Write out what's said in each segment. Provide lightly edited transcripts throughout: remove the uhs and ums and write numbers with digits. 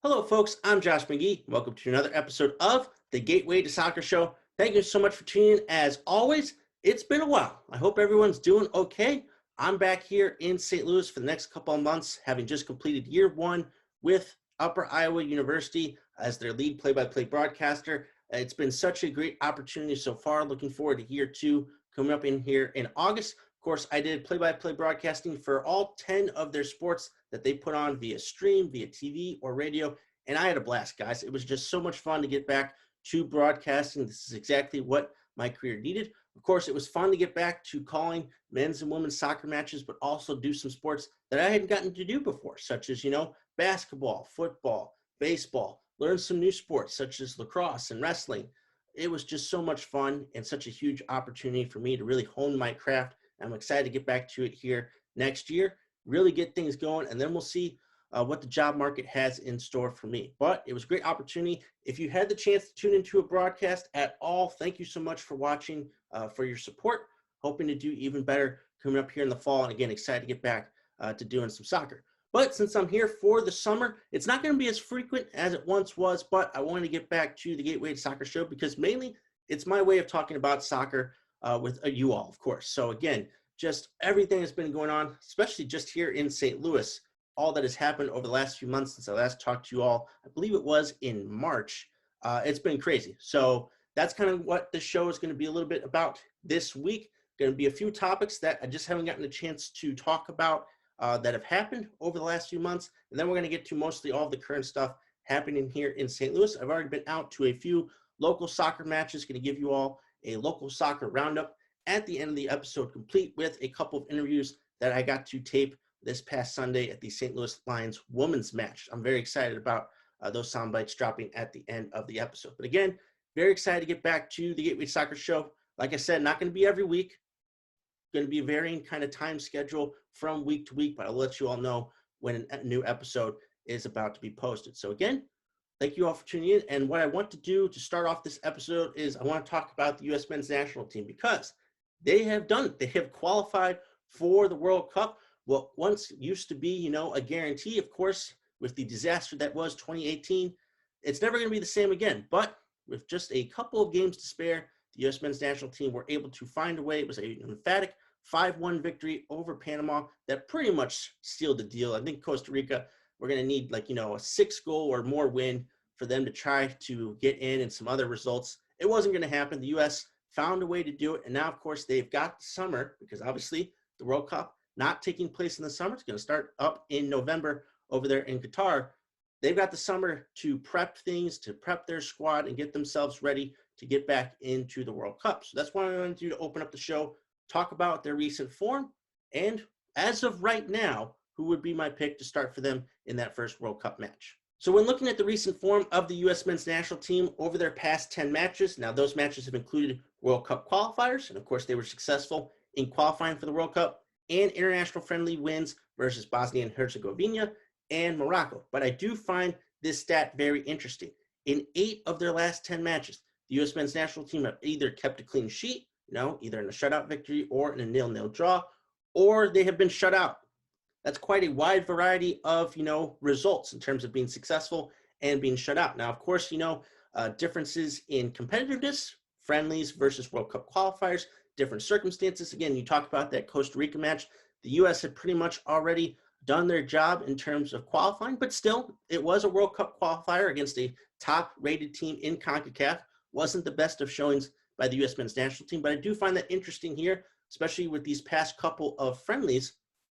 Hello, folks. I'm Josh McGee. Welcome to another episode of the Gateway to Soccer Show. Thank you so much for tuning in. As always, it's been a while. I hope everyone's doing okay. I'm back here in St. Louis for the next couple of months, having just completed year one with Upper Iowa University as their lead play-by-play broadcaster. It's been such a great opportunity so far. Looking forward to year two coming up in here in August. Of course, I did play-by-play broadcasting for all 10 of their sports that they put on via stream, via TV, or radio, and I had a blast, guys. It was just so much fun to get back to broadcasting. This is exactly what my career needed. Of course, it was fun to get back to calling men's and women's soccer matches, but also do some sports that I hadn't gotten to do before, such as, basketball, football, baseball, learn some new sports such as lacrosse and wrestling. It was just so much fun and such a huge opportunity for me to really hone my craft. I'm excited to get back to it here next year, really get things going, and then we'll see what the job market has in store for me. But it was a great opportunity. If you had the chance to tune into a broadcast at all, thank you so much for watching, for your support. Hoping to do even better coming up here in the fall. And again, excited to get back to doing some soccer. But since I'm here for the summer, it's not going to be as frequent as it once was, but I wanted to get back to the Gateway to Soccer Show because mainly it's my way of talking about soccer with you all, of course. So again, just everything that's been going on, especially just here in St. Louis, all that has happened over the last few months since I last talked to you all. I believe it was in March. It's been crazy. So that's kind of what the show is going to be a little bit about this week. Going to be a few topics that I just haven't gotten a chance to talk about that have happened over the last few months. And then we're going to get to mostly all the current stuff happening here in St. Louis. I've already been out to a few local soccer matches. Going to give you all a local soccer roundup at the end of the episode, complete with a couple of interviews that I got to tape this past Sunday at the St. Louis Lions women's match. I'm very excited about those sound bites dropping at the end of the episode. But again, very excited to get back to the Gateway Soccer Show. Like I said, not going to be every week. Going to be a varying kind of time schedule from week to week, but I'll let you all know when a new episode is about to be posted. So again, thank you all for tuning in. And what I want to do to start off this episode is I want to talk about the U.S. men's national team because they have done it. They have qualified for the World Cup. What once used to be, a guarantee, of course, with the disaster that was 2018, it's never going to be the same again. But with just a couple of games to spare, the U.S. men's national team were able to find a way. It was an emphatic 5-1 victory over Panama that pretty much sealed the deal. I think Costa Rica, we're going to need a 6-goal or more win for them to try to get in and some other results. It wasn't going to happen. The U.S. found a way to do it. And now, of course, they've got the summer because obviously the World Cup not taking place in the summer. It's going to start up in November over there in Qatar. They've got the summer to prep things, to prep their squad and get themselves ready to get back into the World Cup. So that's what I wanted to do to open up the show, talk about their recent form, and as of right now, who would be my pick to start for them in that first World Cup match. So when looking at the recent form of the U.S. men's national team over their past 10 matches, now those matches have included World Cup qualifiers, and of course they were successful in qualifying for the World Cup, and international friendly wins versus Bosnia and Herzegovina and Morocco. But I do find this stat very interesting. In 8 of their last 10 matches, the U.S. men's national team have either kept a clean sheet, either in a shutout victory or in a 0-0 draw, or they have been shut out. That's quite a wide variety of, results in terms of being successful and being shut out. Now, of course, differences in competitiveness, friendlies versus World Cup qualifiers, different circumstances. Again, you talk about that Costa Rica match. The U.S. had pretty much already done their job in terms of qualifying, but still, it was a World Cup qualifier against a top-rated team in CONCACAF. Wasn't the best of showings by the U.S. men's national team, but I do find that interesting here, especially with these past couple of friendlies.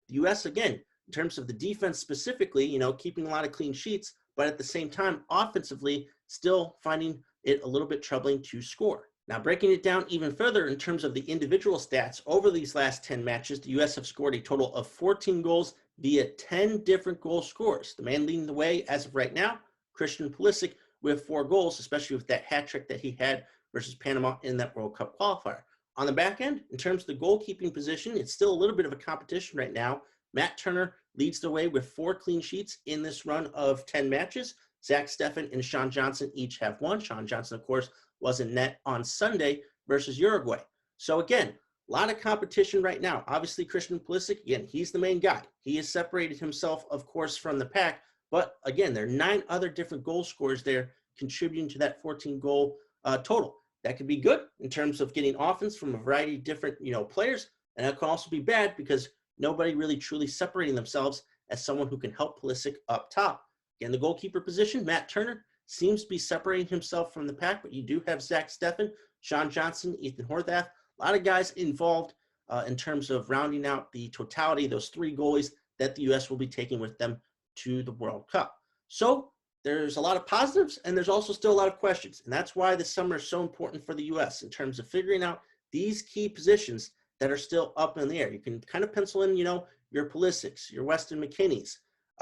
The U.S., again, in terms of the defense specifically, keeping a lot of clean sheets, but at the same time, offensively, still finding it a little bit troubling to score. Now, breaking it down even further in terms of the individual stats, over these last 10 matches, the U.S. have scored a total of 14 goals via 10 different goal scorers. The man leading the way as of right now, Christian Pulisic, with 4 goals, especially with that hat trick that he had versus Panama in that World Cup qualifier. On the back end, in terms of the goalkeeping position, it's still a little bit of a competition right now. Matt Turner leads the way with 4 clean sheets in this run of 10 matches. Zach Steffen and Sean Johnson each have 1. Sean Johnson, of course, was in net on Sunday versus Uruguay. So again, a lot of competition right now. Obviously, Christian Pulisic, again, he's the main guy. He has separated himself, of course, from the pack, But again, there are 9 other different goal scorers there contributing to that 14 goal total. That could be good in terms of getting offense from a variety of different, players. And that could also be bad because nobody really truly separating themselves as someone who can help Pulisic up top. Again, the goalkeeper position, Matt Turner, seems to be separating himself from the pack, but you do have Zach Steffen, Sean Johnson, Ethan Horvath, a lot of guys involved in terms of rounding out the totality of those 3 goalies that the U.S. will be taking with them to the World Cup. So there's a lot of positives, and there's also still a lot of questions. And that's why this summer is so important for the U.S. in terms of figuring out these key positions that are still up in the air. You can kind of pencil in, your Pulisics, your Weston McKennies,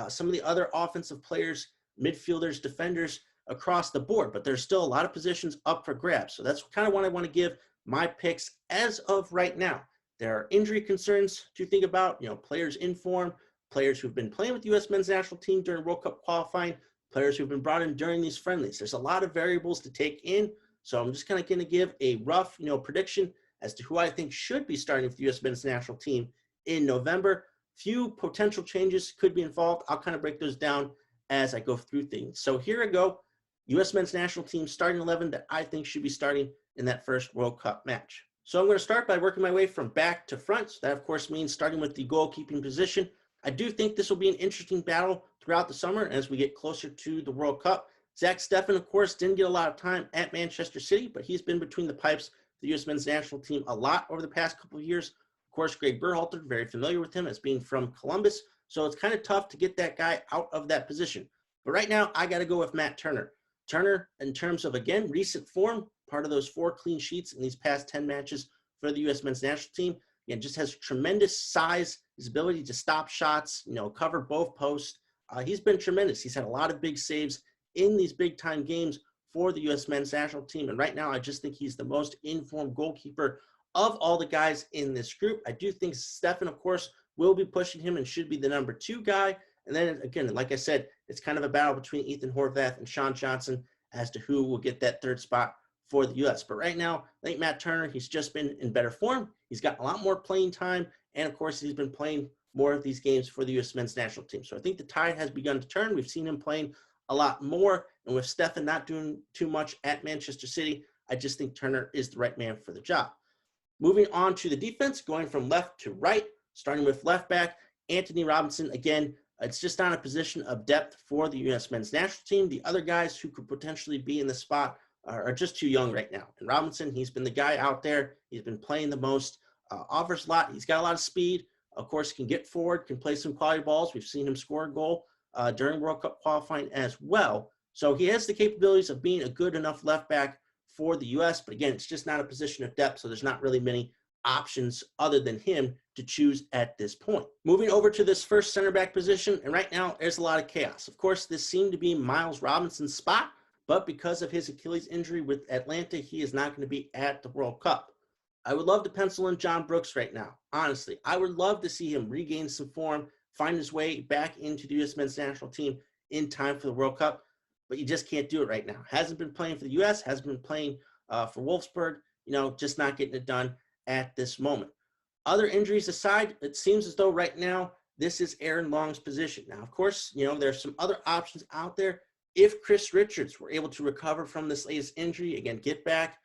some of the other offensive players, midfielders, defenders across the board, but there's still a lot of positions up for grabs. So that's kind of what I want to give my picks as of right now. There are injury concerns to think about, players in form, players who've been playing with the U.S. men's national team during World Cup qualifying, players who've been brought in during these friendlies. There's a lot of variables to take in. So I'm just kind of going to give a rough, prediction as to who I think should be starting with the U.S. men's national team in November. Few potential changes could be involved. I'll kind of break those down as I go through things. So here I go. U.S. men's national team starting 11 that I think should be starting in that first World Cup match. So I'm going to start by working my way from back to front. So that, of course, means starting with the goalkeeping position. I do think this will be an interesting battle throughout the summer as we get closer to the World Cup. Zach Steffen, of course, didn't get a lot of time at Manchester City, but he's been between the pipes for the U.S. men's national team a lot over the past couple of years. Of course, Greg Berhalter, very familiar with him as being from Columbus, so it's kind of tough to get that guy out of that position. But right now, I got to go with Matt Turner. Turner, in terms of, again, recent form, part of those 4 clean sheets in these past 10 matches for the U.S. men's national team, again, just has tremendous size, his ability to stop shots, cover both posts. He's been tremendous. He's had a lot of big saves in these big-time games for the U.S. men's national team. And right now, I just think he's the most informed goalkeeper of all the guys in this group. I do think Steffen, of course, will be pushing him and should be the number 2 guy. And then, again, like I said, it's kind of a battle between Ethan Horvath and Sean Johnson as to who will get that 3rd spot for the U.S. But right now, I think Matt Turner, he's just been in better form. He's got a lot more playing time. And, of course, he's been playing more of these games for the U.S. men's national team. So I think the tide has begun to turn. We've seen him playing a lot more. And with Steffen not doing too much at Manchester City, I just think Turner is the right man for the job. Moving on to the defense, going from left to right, starting with left back, Anthony Robinson. Again, it's just not a position of depth for the U.S. men's national team. The other guys who could potentially be in the spot are just too young right now. And Robinson, he's been the guy out there. He's been playing the most, offers a lot. He's got a lot of speed. Of course, can get forward, can play some quality balls. We've seen him score a goal during World Cup qualifying as well. So he has the capabilities of being a good enough left back for the U.S. But again, it's just not a position of depth, so there's not really many options other than him to choose at this point. Moving over to this first center back position, and right now there's a lot of chaos. Of course, this seemed to be Miles Robinson's spot, but because of his Achilles injury with Atlanta, he is not going to be at the World Cup. I would love to pencil in John Brooks right now. Honestly, I would love to see him regain some form, find his way back into the U.S. men's national team in time for the World Cup, but you just can't do it right now. Hasn't been playing for the U.S., hasn't been playing for Wolfsburg, just not getting it done at this moment. Other injuries aside, it seems as though right now this is Aaron Long's position. Now, of course, there's some other options out there. If Chris Richards were able to recover from this latest injury, again, get back,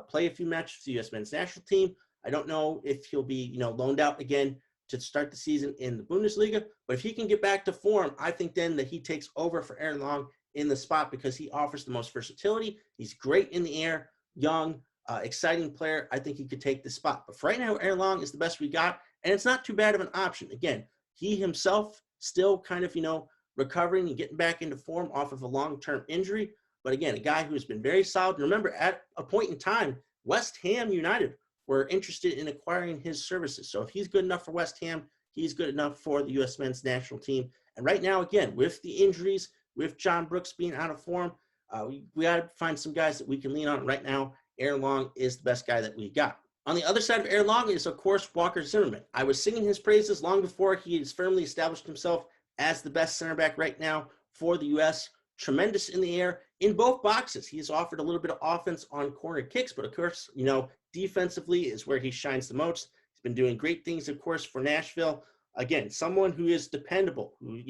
play a few matches for the U.S. men's national team, I don't know if he'll be, loaned out again to start the season in the Bundesliga, but if he can get back to form, I think then that he takes over for Aaron Long in the spot because he offers the most versatility. He's great in the air, young, exciting player. I think he could take the spot. But for right now, Aaron Long is the best we got, and it's not too bad of an option. Again, he himself still kind of, recovering and getting back into form off of a long-term injury. But again, a guy who has been very solid. And remember, at a point in time, West Ham United were interested in acquiring his services. So if he's good enough for West Ham, he's good enough for the U.S. men's national team. And right now, again, with the injuries, with John Brooks being out of form, we got to find some guys that we can lean on. Right now, Aaron Long is the best guy that we got. On the other side of Aaron Long is, of course, Walker Zimmerman. I was singing his praises long before he has firmly established himself as the best center back right now for the U.S. Tremendous in the air in both boxes. He's offered a little bit of offense on corner kicks, but of course, defensively is where he shines the most. He's been doing great things, of course, for Nashville. Again, someone who is dependable, who,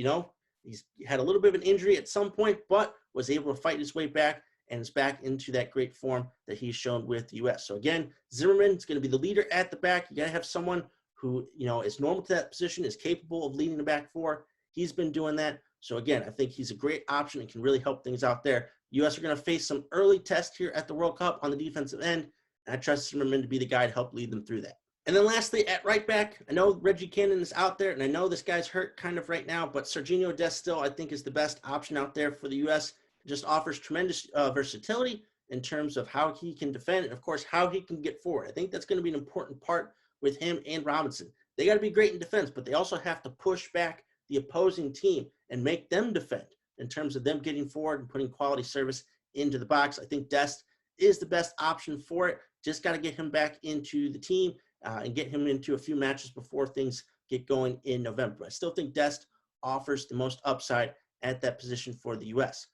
He's had a little bit of an injury at some point, but was able to fight his way back and is back into that great form that he's shown with the U.S. So again, Zimmerman is going to be the leader at the back. You got to have someone who, is normal to that position, is capable of leading the back four. He's been doing that. So again, I think he's a great option and can really help things out there. U.S. are going to face some early tests here at the World Cup on the defensive end, and I trust Zimmerman to be the guy to help lead them through that. And then lastly, at right back, I know Reggie Cannon is out there, and I know this guy's hurt kind of right now, but Serginho Dest still, I think, is the best option out there for the U.S. It just offers tremendous versatility in terms of how he can defend and, of course, how he can get forward. I think that's going to be an important part with him and Robinson. They got to be great in defense, but they also have to push back the opposing team and make them defend in terms of them getting forward and putting quality service into the box. I think Dest is the best option for it. Just got to get him back into the team and get him into a few matches before things get going in November. I still think Dest offers the most upside at that position for the U.S.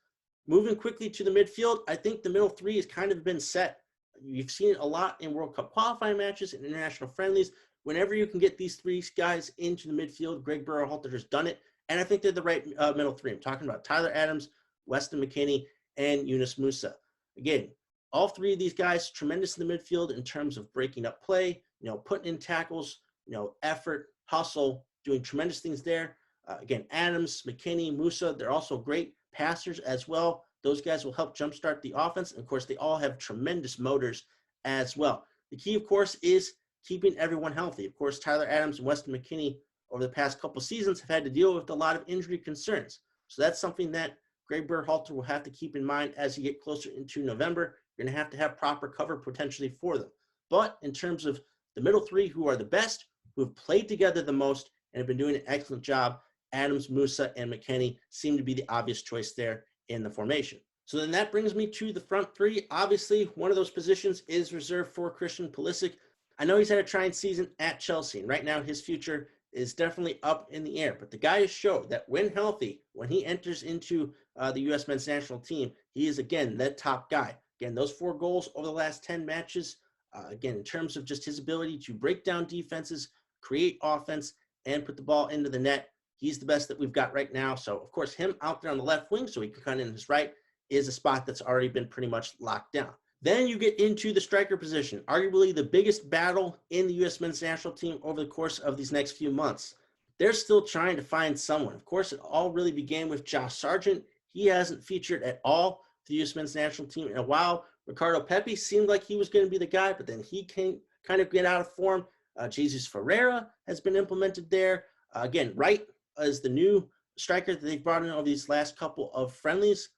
Moving quickly to the midfield, I think the middle three has kind of been set. You've seen it a lot in World Cup qualifying matches and international friendlies. Whenever you can get these three guys into the midfield, Greg Berhalter has done it, and I think they're the right middle three. I'm talking about Tyler Adams, Weston McKennie, and Yunus Musah. Again, all three of these guys, tremendous in the midfield in terms of breaking up play, putting in tackles, effort, hustle, doing tremendous things there. Again, Adams, McKennie, Musah, they're also great passers as well. Those guys will help jumpstart the offense. And of course, they all have tremendous motors as well. The key, of course, is keeping everyone healthy. Of course, Tyler Adams and Weston McKennie over the past couple seasons have had to deal with a lot of injury concerns. So that's something that Greg Berhalter will have to keep in mind as you get closer into November. You're going to have proper cover potentially for them. But in terms of the middle three who are the best, who have played together the most and have been doing an excellent job, Adams, Musah, and McKennie seem to be the obvious choice there in the formation. So then that brings me to the front three. Obviously, one of those positions is reserved for Christian Pulisic. I know he's had a trying season at Chelsea, and right now his future is definitely up in the air. But the guy has showed that when healthy, when he enters into the U.S. men's national team, he is, again, that top guy. Again, those 4 goals over the last 10 matches, again, in terms of just his ability to break down defenses, create offense, and put the ball into the net, he's the best that we've got right now. So, of course, him out there on the left wing so he can cut in his right is a spot that's already been pretty much locked down. Then you get into the striker position, arguably the biggest battle in the U.S. men's national team over the course of these next few months. They're still trying to find someone. Of course, it all really began with Josh Sargent. He hasn't featured at all for the U.S. men's national team in a while. Ricardo Pepi seemed like he was going to be the guy, but then he can kind of get out of form. Jesus Ferreira has been implemented there. Again, Wright is the new striker that they've brought in over these last couple of friendlies.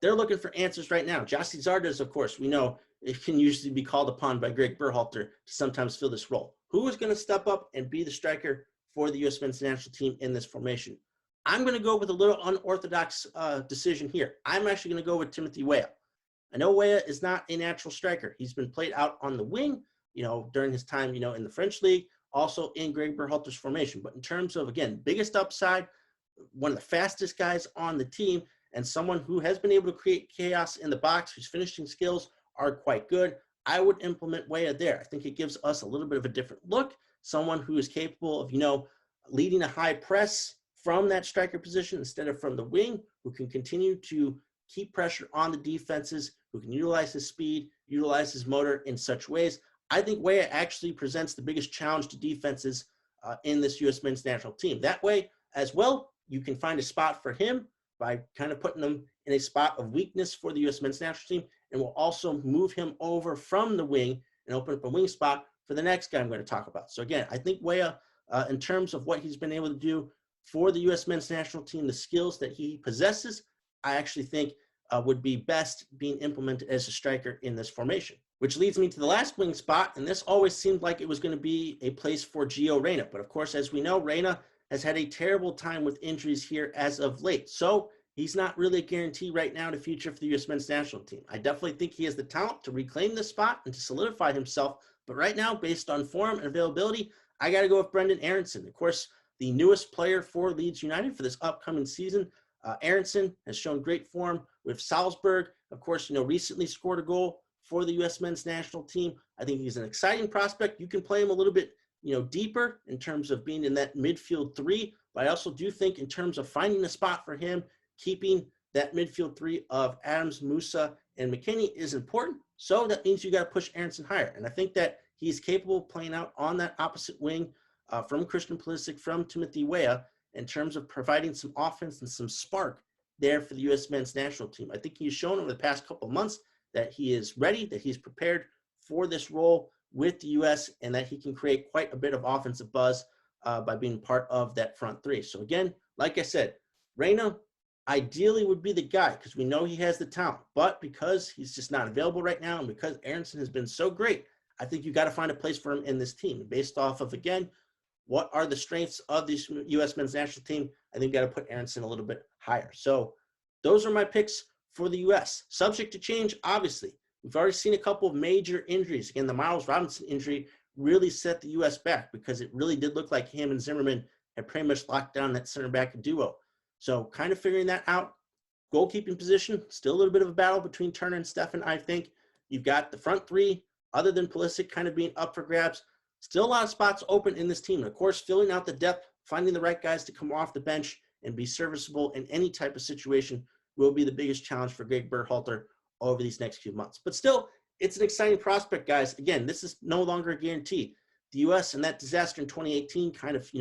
They're looking for answers right now. Jossie Zardes, of course, we know it can usually be called upon by Greg Berhalter to sometimes fill this role. Who is going to step up and be the striker for the U.S. men's national team in this formation? I'm going to go with a little unorthodox decision here. I'm actually going to go with Timothy Weah. I know Weah is not a natural striker. He's been played out on the wing, during his time, in the French league, also in Greg Berhalter's formation. But in terms of, again, biggest upside, one of the fastest guys on the team, and someone who has been able to create chaos in the box, whose finishing skills are quite good, I would implement Weah there. I think it gives us a little bit of a different look, someone who is capable of, leading a high press from that striker position instead of from the wing, who can continue to keep pressure on the defenses, who can utilize his speed, utilize his motor in such ways. I think Weah actually presents the biggest challenge to defenses in this U.S. men's national team. That way, as well, you can find a spot for him by kind of putting him in a spot of weakness for the U.S. men's national team, and we'll also move him over from the wing and open up a wing spot for the next guy I'm going to talk about. So again, I think Weah, in terms of what he's been able to do for the U.S. men's national team, the skills that he possesses, I actually think would be best being implemented as a striker in this formation. Which leads me to the last wing spot, and this always seemed like it was going to be a place for Gio Reyna. But of course, as we know, Reyna has had a terrible time with injuries here as of late. So he's not really a guarantee right now to feature for the U.S. men's national team. I definitely think he has the talent to reclaim this spot and to solidify himself. But right now, based on form and availability, I got to go with Brenden Aaronson. Of course, the newest player for Leeds United for this upcoming season. Aaronson has shown great form with Salzburg. Of course, recently scored a goal for the U.S. men's national team. I think he's an exciting prospect. You can play him a little bit deeper in terms of being in that midfield three, but I also do think in terms of finding a spot for him, keeping that midfield three of Adams, Musa, and McKinney is important. So that means you got to push Aronson higher. And I think that he's capable of playing out on that opposite wing from Christian Pulisic, from Timothy Weah, in terms of providing some offense and some spark there for the U.S. men's national team. I think he's shown over the past couple of months that he is ready, that he's prepared for this role with the U.S., and that he can create quite a bit of offensive buzz by being part of that front three. So again, like I said, Reyna ideally would be the guy because we know he has the talent, but because he's just not available right now and because Aronson has been so great, I think you got to find a place for him in this team. Based off of, again, what are the strengths of this U.S. men's national team, I think you got to put Aronson a little bit higher. So those are my picks for the U.S. Subject to change, obviously. We've already seen a couple of major injuries. Again, the Miles Robinson injury really set the U.S. back because it really did look like him and Zimmerman had pretty much locked down that center back duo. So kind of figuring that out. Goalkeeping position, still a little bit of a battle between Turner and Steffen, I think. You've got the front three, other than Pulisic, kind of being up for grabs. Still a lot of spots open in this team. And of course, filling out the depth, finding the right guys to come off the bench and be serviceable in any type of situation will be the biggest challenge for Greg Berhalter over these next few months. But still, it's an exciting prospect, guys. Again, this is no longer a guarantee. The U.S. and that disaster in 2018 kind of,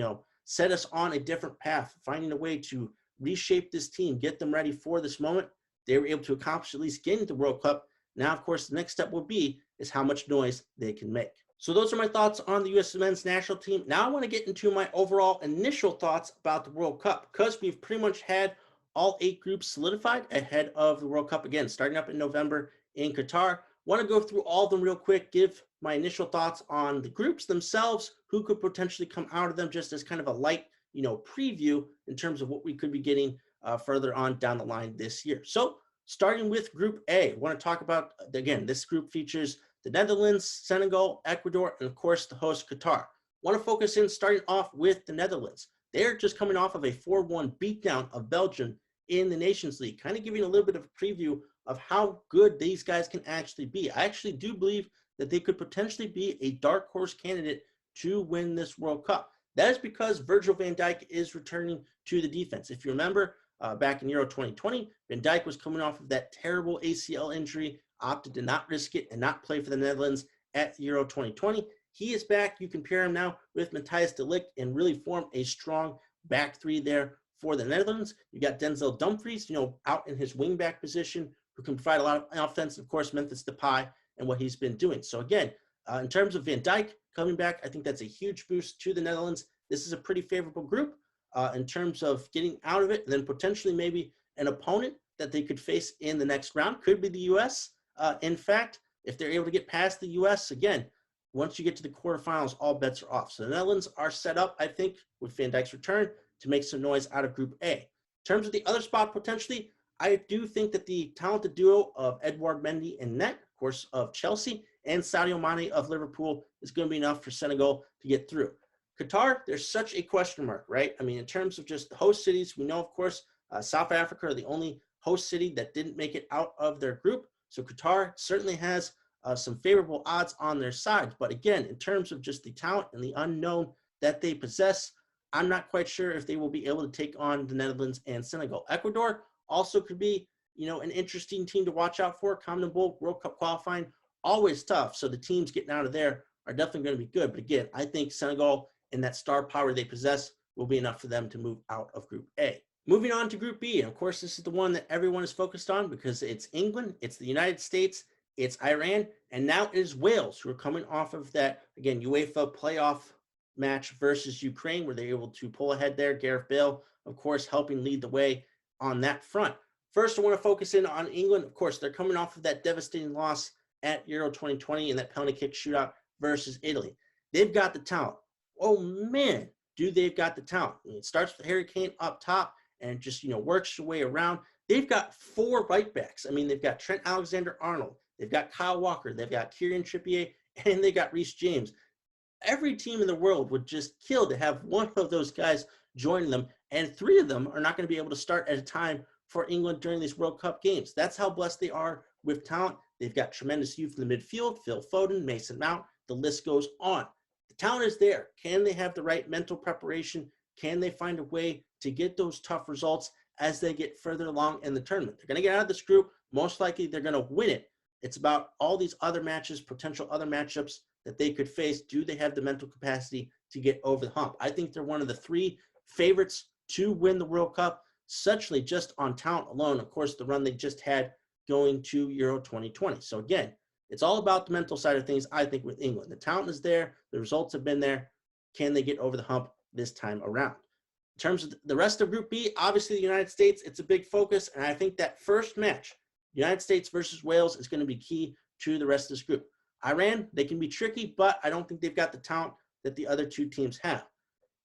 set us on a different path, finding a way to reshape this team, get them ready for this moment. They were able to accomplish at least getting to the World Cup. Now, of course, the next step will be is how much noise they can make. So those are my thoughts on the U.S. men's national team. Now I want to get into my overall initial thoughts about the World Cup because we've pretty much had all 8 groups solidified ahead of the World Cup, again, starting up in November in Qatar. Want to go through all of them real quick, give my initial thoughts on the groups themselves, who could potentially come out of them, just as kind of a light, preview in terms of what we could be getting further on down the line this year. So starting with Group A, I want to talk about, again, this group features the Netherlands, Senegal, Ecuador, and of course the host Qatar. Want to focus in starting off with the Netherlands. They're just coming off of a 4-1 beatdown of Belgium in the Nations League, kind of giving a little bit of a preview of how good these guys can actually be. I actually do believe that they could potentially be a dark horse candidate to win this World Cup. That is because Virgil van Dijk is returning to the defense. If you remember, back in Euro 2020, Van Dijk was coming off of that terrible ACL injury, opted to not risk it and not play for the Netherlands at Euro 2020. He is back. You can pair him now with Matthijs de Ligt and really form a strong back three there for the Netherlands. You got Denzel Dumfries, out in his wing-back position, who can provide a lot of offense. Of course, Memphis Depay and what he's been doing. So again, in terms of Van Dijk coming back, I think that's a huge boost to the Netherlands. This is a pretty favorable group in terms of getting out of it, and then potentially maybe an opponent that they could face in the next round could be the U.S. In fact, if they're able to get past the U.S., again, once you get to the quarterfinals, all bets are off. So the Netherlands are set up, I think, with Van Dijk's return to make some noise out of Group A. In terms of the other spot, potentially, I do think that the talented duo of Edouard Mendy and net, of course, of Chelsea, and Sadio Mane of Liverpool is going to be enough for Senegal to get through. Qatar, there's such a question mark, right? I mean, in terms of just the host cities, we know, of course, South Africa are the only host city that didn't make it out of their group. So Qatar certainly has some favorable odds on their side. But again, in terms of just the talent and the unknown that they possess, I'm not quite sure if they will be able to take on the Netherlands and Senegal. Ecuador also could be, an interesting team to watch out for. CONMEBOL World Cup qualifying, always tough. So the teams getting out of there are definitely going to be good. But again, I think Senegal and that star power they possess will be enough for them to move out of Group A. Moving on to Group B, and of course, this is the one that everyone is focused on because it's England, it's the United States, it's Iran, and now it is Wales, who are coming off of that, again, UEFA playoff match versus Ukraine, where they're able to pull ahead there. Gareth Bale, of course, helping lead the way on that front. First, I want to focus in on England. Of course, they're coming off of that devastating loss at Euro 2020 in that penalty kick shootout versus Italy. They've got the talent. Oh, man, they've got the talent. I mean, it starts with Harry Kane up top and just, works your way around. They've got 4 right backs. I mean, they've got Trent Alexander-Arnold. They've got Kyle Walker. They've got Kieran Trippier, and they got Reece James. Every team in the world would just kill to have one of those guys join them, and 3 of them are not going to be able to start at a time for England during these World Cup games. That's how blessed they are with talent. They've got tremendous youth in the midfield, Phil Foden, Mason Mount. The list goes on. The talent is there. Can they have the right mental preparation? Can they find a way to get those tough results as they get further along in the tournament? They're going to get out of this group. Most likely they're going to win it. It's about all these other matches, potential other matchups that they could face. Do they have the mental capacity to get over the hump? I think they're one of the 3 favorites to win the World Cup, essentially just on talent alone. Of course, the run they just had going to Euro 2020. So again, it's all about the mental side of things, I think, with England. The talent is there. The results have been there. Can they get over the hump this time around? In terms of the rest of Group B, obviously the United States, it's a big focus. And I think that first match, United States versus Wales, is going to be key to the rest of this group. Iran, they can be tricky, but I don't think they've got the talent that the other 2 teams have.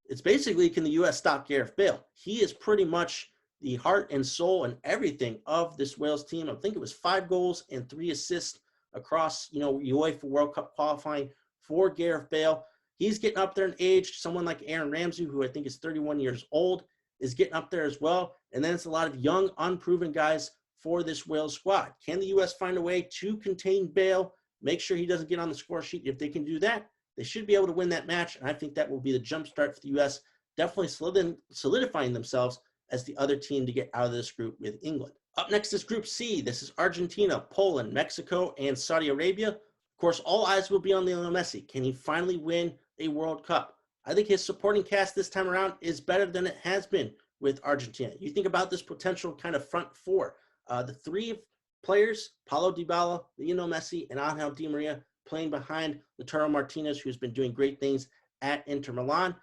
It's basically, can the U.S. stop Gareth Bale? He is pretty much the heart and soul and everything of this Wales team. I think it was 5 goals and 3 assists across, UEFA World Cup qualifying for Gareth Bale. He's getting up there in age. Someone like Aaron Ramsey, who I think is 31 years old, is getting up there as well. And then it's a lot of young, unproven guys for this Wales squad. Can the U.S. find a way to contain Bale, make sure he doesn't get on the score sheet? If they can do that, they should be able to win that match. And I think that will be the jump start for the U.S., definitely solidifying themselves as the other team to get out of this group with England. Up next is Group C. This is Argentina, Poland, Mexico, and Saudi Arabia. Of course, all eyes will be on Lionel Messi. Can he finally win a World Cup? I think his supporting cast this time around is better than it has been with Argentina. You think about this potential kind of front 4. The 3 players, Paulo Dybala, Lionel Messi, and Angel Di Maria, playing behind Lautaro Martinez, who's been doing great things at Inter Milan.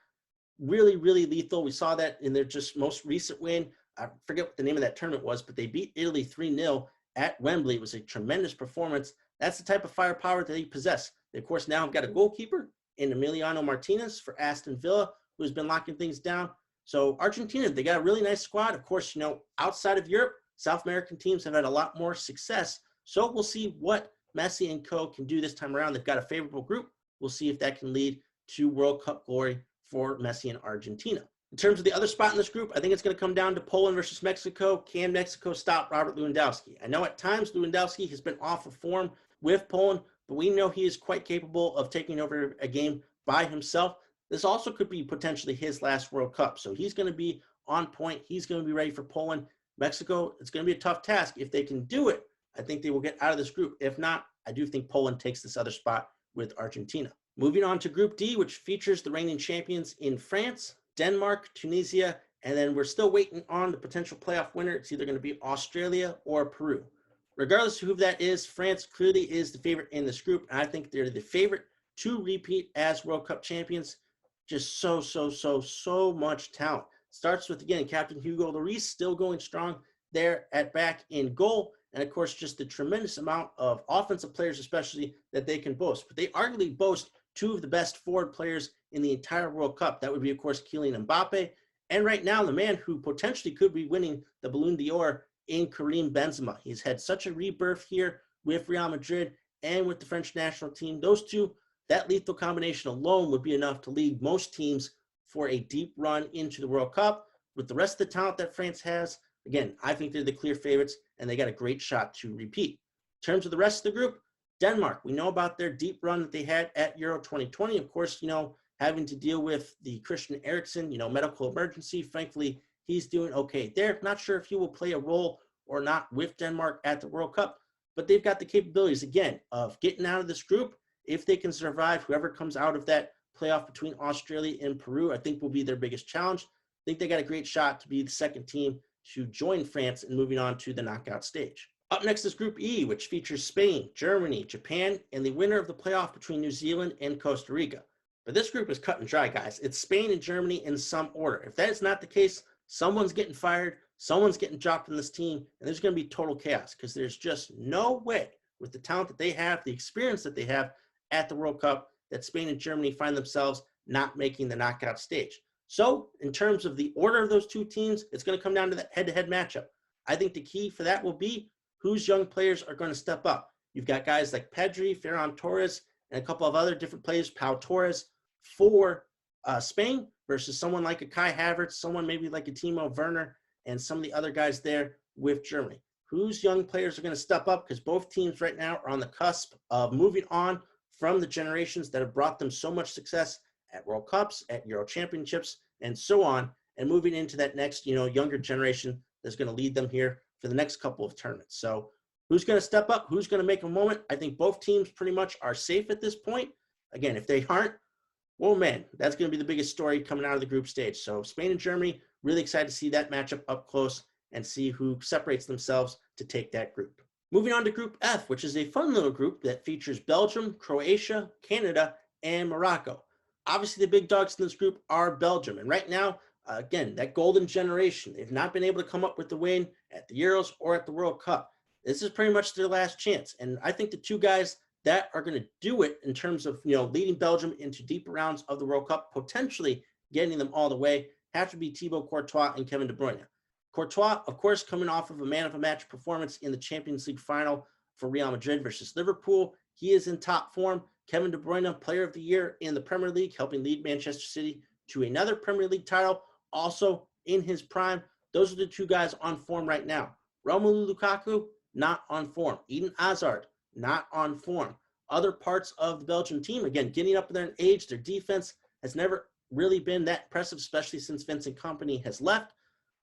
Really, really lethal. We saw that in their just most recent win. I forget what the name of that tournament was, but they beat Italy 3-0 at Wembley. It was a tremendous performance. That's the type of firepower that they possess. They, of course, now have got a goalkeeper in Emiliano Martinez for Aston Villa, who's been locking things down. So Argentina, they got a really nice squad. Of course, outside of Europe, South American teams have had a lot more success. So we'll see what Messi and co can do this time around. They've got a favorable group. We'll see if that can lead to World Cup glory for Messi and Argentina. In terms of the other spot in this group, I think it's going to come down to Poland versus Mexico. Can Mexico stop Robert Lewandowski? I know at times Lewandowski has been off of form with Poland, but we know he is quite capable of taking over a game by himself. This also could be potentially his last World Cup. So he's going to be on point. He's going to be ready for Poland. Mexico, it's going to be a tough task. If they can do it, I think they will get out of this group. If not, I do think Poland takes this other spot with Argentina. Moving on to Group D, which features the reigning champions in France, Denmark, Tunisia, and then we're still waiting on the potential playoff winner. It's either going to be Australia or Peru. Regardless of who that is, France clearly is the favorite in this group, and I think they're the favorite to repeat as World Cup champions. Just so much talent. Starts with, again, Captain Hugo Lloris still going strong there at back in goal. And, of course, just the tremendous amount of offensive players, especially, that they can boast. But they arguably boast 2 of the best forward players in the entire World Cup. That would be, of course, Kylian Mbappe. And right now, the man who potentially could be winning the Ballon d'Or in Karim Benzema. He's had such a rebirth here with Real Madrid and with the French national team. Those 2, that lethal combination alone would be enough to lead most teams for a deep run into the World Cup. With the rest of the talent that France has, again, I think they're the clear favorites, and they got a great shot to repeat. In terms of the rest of the group, Denmark, we know about their deep run that they had at Euro 2020. Of course, having to deal with the Christian Eriksen, medical emergency. Thankfully, he's doing okay there. Not sure if he will play a role or not with Denmark at the World Cup, but they've got the capabilities, again, of getting out of this group. If they can survive, whoever comes out of that playoff between Australia and Peru, I think will be their biggest challenge. I think they got a great shot to be the second team to join France and moving on to the knockout stage. Up next is Group E, which features Spain, Germany, Japan, and the winner of the playoff between New Zealand and Costa Rica. But this group is cut and dry, guys. It's Spain and Germany in some order. If that is not the case, someone's getting fired, someone's getting dropped from this team, and there's going to be total chaos because there's just no way, with the talent that they have, the experience that they have at the World Cup, that Spain and Germany find themselves not making the knockout stage. So in terms of the order of those 2 teams, it's going to come down to that head-to-head matchup. I think the key for that will be whose young players are going to step up. You've got guys like Pedri, Ferran Torres, and a couple of other different players, Pau Torres, for Spain versus someone like a Kai Havertz, someone maybe like a Timo Werner, and some of the other guys there with Germany. Whose young players are going to step up? Because both teams right now are on the cusp of moving on from the generations that have brought them so much success at World Cups, at Euro Championships, and so on, and moving into that next, younger generation that's going to lead them here for the next couple of tournaments. So who's going to step up? Who's going to make a moment? I think both teams pretty much are safe at this point. Again, if they aren't, well, man, that's going to be the biggest story coming out of the group stage. So Spain and Germany, really excited to see that matchup up close and see who separates themselves to take that group. Moving on to Group F, which is a fun little group that features Belgium, Croatia, Canada, and Morocco. Obviously, the big dogs in this group are Belgium. And right now, again, that golden generation, they've not been able to come up with the win at the Euros or at the World Cup. This is pretty much their last chance. And I think the two guys that are going to do it in terms of, leading Belgium into deeper rounds of the World Cup, potentially getting them all the way, have to be Thibaut Courtois and Kevin De Bruyne. Courtois, of course, coming off of a man-of-the-match performance in the Champions League final for Real Madrid versus Liverpool. He is in top form. Kevin De Bruyne, Player of the Year in the Premier League, helping lead Manchester City to another Premier League title, also in his prime. Those are the two guys on form right now. Romelu Lukaku, not on form. Eden Hazard, not on form. Other parts of the Belgian team, again, getting up there in age, their defense has never really been that impressive, especially since Vincent Kompany has left.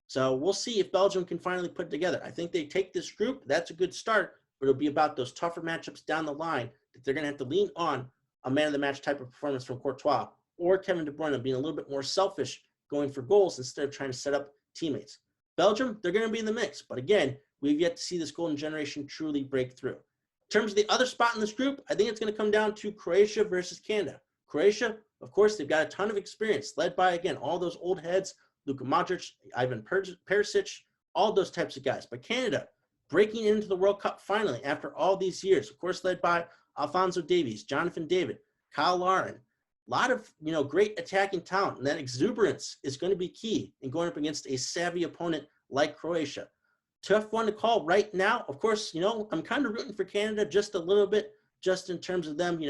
So we'll see if Belgium can finally put it together. I think they take this group. That's a good start, but it'll be about those tougher matchups down the line that they're going to have to lean on a man-of-the-match type of performance from Courtois or Kevin De Bruyne being a little bit more selfish going for goals instead of trying to set up teammates. Belgium, they're going to be in the mix, but again, we've yet to see this golden generation truly break through. In terms of the other spot in this group, I think it's going to come down to Croatia versus Canada. Croatia, of course, they've got a ton of experience, led by, again, all those old heads, Luka Modric, Ivan Perisic, all those types of guys. But Canada, breaking into the World Cup finally after all these years, of course, led by Alphonso Davies, Jonathan David, Kyle Larin. A lot of, great attacking talent, and that exuberance is going to be key in going up against a savvy opponent like Croatia. Tough one to call right now. Of course, I'm kind of rooting for Canada just a little bit, just in terms of them,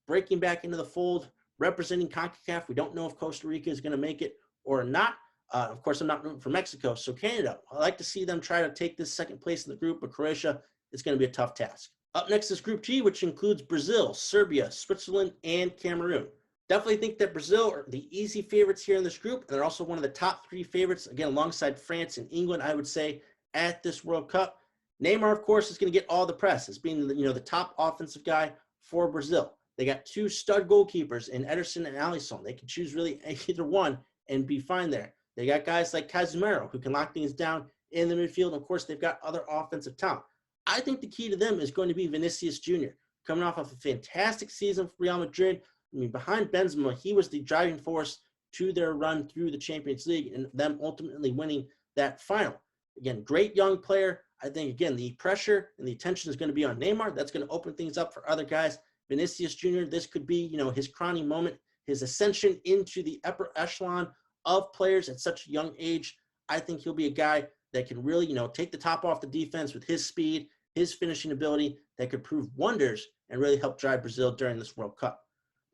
breaking back into the fold, representing CONCACAF. We don't know if Costa Rica is going to make it or not. Of course, I'm not rooting for Mexico. So Canada, I like to see them try to take this second place in the group, but Croatia is going to be a tough task. Up next is Group G, which includes Brazil, Serbia, Switzerland, and Cameroon. Definitely think that Brazil are the easy favorites here in this group, and they're also one of the top three favorites, again, alongside France and England, I would say, at this World Cup. Neymar, of course, is going to get all the press as being, the top offensive guy for Brazil. They got two stud goalkeepers in Ederson and Alisson. They can choose really either one and be fine there. They got guys like Casemiro who can lock things down in the midfield. And of course, they've got other offensive talent. I think the key to them is going to be Vinicius Jr., coming off of a fantastic season for Real Madrid. Behind Benzema, he was the driving force to their run through the Champions League and them ultimately winning that final. Again, great young player. I think, again, the pressure and the attention is going to be on Neymar. That's going to open things up for other guys. Vinicius Jr., this could be, his crowning moment, his ascension into the upper echelon of players at such a young age. I think he'll be a guy that can really, take the top off the defense with his speed, his finishing ability that could prove wonders and really help drive Brazil during this World Cup.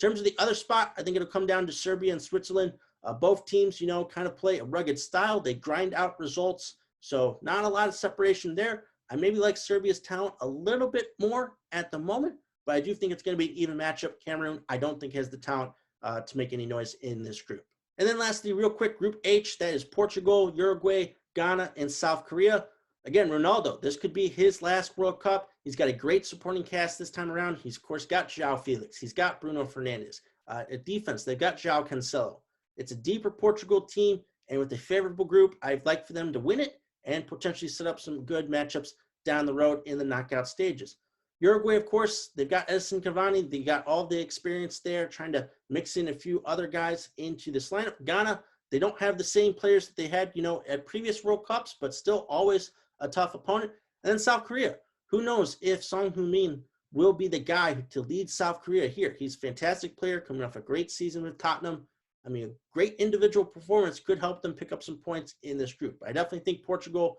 In terms of the other spot, I think it'll come down to Serbia and Switzerland. Both teams, kind of play a rugged style. They grind out results. So not a lot of separation there. I maybe like Serbia's talent a little bit more at the moment, but I do think it's going to be an even matchup. Cameroon, I don't think has the talent to make any noise in this group. And then lastly, real quick, Group H, that is Portugal, Uruguay, Ghana, and South Korea. Again, Ronaldo, this could be his last World Cup. He's got a great supporting cast this time around. He's, of course, got João Felix. He's got Bruno Fernandes. At defense, they've got João Cancelo. It's a deeper Portugal team, and with a favorable group, I'd like for them to win it and potentially set up some good matchups down the road in the knockout stages. Uruguay, of course, they've got Edison Cavani. They got all the experience there, trying to mix in a few other guys into this lineup. Ghana, they don't have the same players that they had, at previous World Cups, but still always a tough opponent. And then South Korea. Who knows if Son Heung-min will be the guy to lead South Korea here. He's a fantastic player coming off a great season with Tottenham. A great individual performance could help them pick up some points in this group. I definitely think Portugal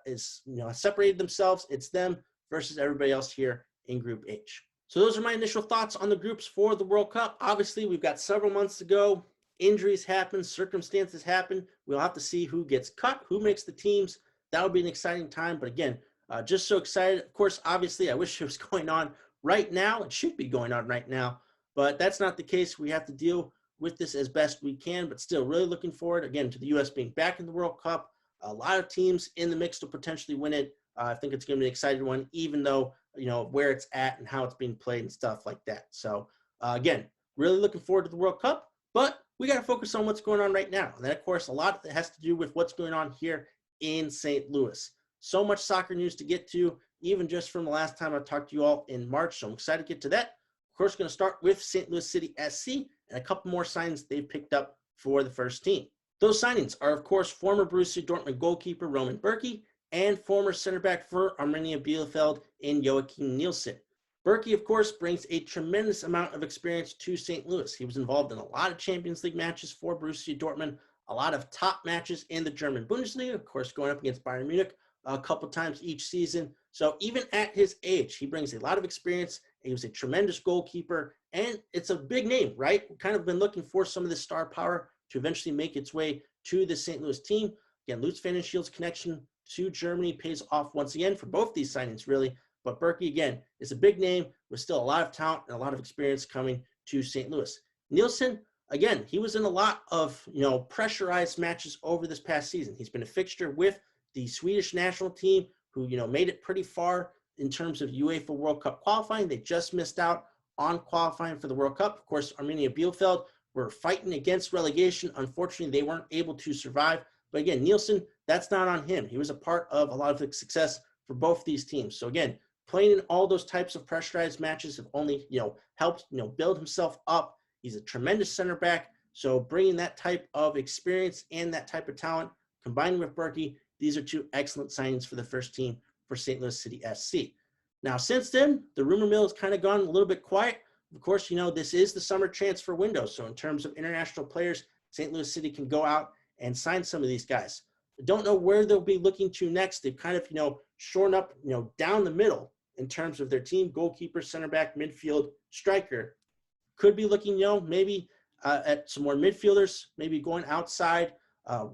is, separated themselves. It's them versus everybody else here in Group H. So those are my initial thoughts on the groups for the World Cup. Obviously, we've got several months to go. Injuries happen, circumstances happen. We'll have to see who gets cut, who makes the teams. That'll be an exciting time. But again, just so excited. Of course, obviously, I wish it was going on right now. It should be going on right now, but that's not the case. We have to deal with this as best we can, but still really looking forward, again, to the U.S. being back in the World Cup. A lot of teams in the mix to potentially win it. I think it's going to be an exciting one, even though, where it's at and how it's being played and stuff like that. So, again, really looking forward to the World Cup, but we got to focus on what's going on right now. And that, of course, a lot of it has to do with what's going on here in St. Louis. So much soccer news to get to, even just from the last time I talked to you all in March. So I'm excited to get to that. Of course, going to start with St. Louis City SC and a couple more signings they've picked up for the first team. Those signings are, of course, former Borussia Dortmund goalkeeper Roman Bürki and former center back for Arminia Bielefeld in Joachim Nielsen. Bürki, of course, brings a tremendous amount of experience to St. Louis. He was involved in a lot of Champions League matches for Borussia Dortmund, a lot of top matches in the German Bundesliga, of course, going up against Bayern Munich a couple times each season. So even at his age, he brings a lot of experience. He was a tremendous goalkeeper, and it's a big name, right? We've kind of been looking for some of this star power to eventually make its way to the St. Louis team. Again, Lutz Van den Schiel's connection to Germany pays off once again for both these signings, really. But Bürki, again, is a big name with still a lot of talent and a lot of experience coming to St. Louis. Nielsen, again, he was in a lot of, pressurized matches over this past season. He's been a fixture with the Swedish national team who, made it pretty far in terms of UEFA World Cup qualifying. They just missed out on qualifying for the World Cup. Of course, Arminia Bielefeld were fighting against relegation. Unfortunately, they weren't able to survive. But again, Nielsen, that's not on him. He was a part of a lot of the success for both these teams. So again, playing in all those types of pressurized matches have only, helped, build himself up. He's a tremendous center back. So bringing that type of experience and that type of talent, combining with Bürki, these are two excellent signings for the first team for St. Louis City SC. Now, since then, the rumor mill has kind of gone a little bit quiet. Of course, this is the summer transfer window. So in terms of international players, St. Louis City can go out and sign some of these guys. I don't know where they'll be looking to next. They've kind of, shorn up, down the middle in terms of their team: goalkeeper, center back, midfield, striker. Could be looking, maybe at some more midfielders, maybe going outside,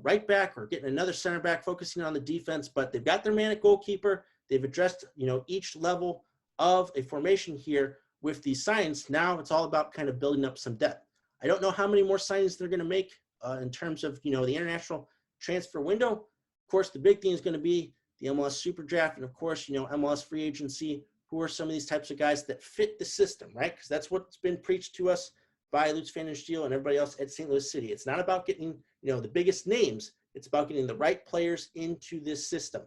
right back, or getting another center back, focusing on the defense. But they've got their man at goalkeeper. They've addressed, each level of a formation here with these signings. Now it's all about kind of building up some depth. I don't know how many more signings they're going to make in terms of, the international transfer window. Of course, the big thing is going to be the MLS Super Draft, and of course, MLS free agency. Who are some of these types of guys that fit the system, right? Because that's what's been preached to us by Lutz Van den Schiel and everybody else at St. Louis City. It's not about getting, the biggest names. It's about getting the right players into this system.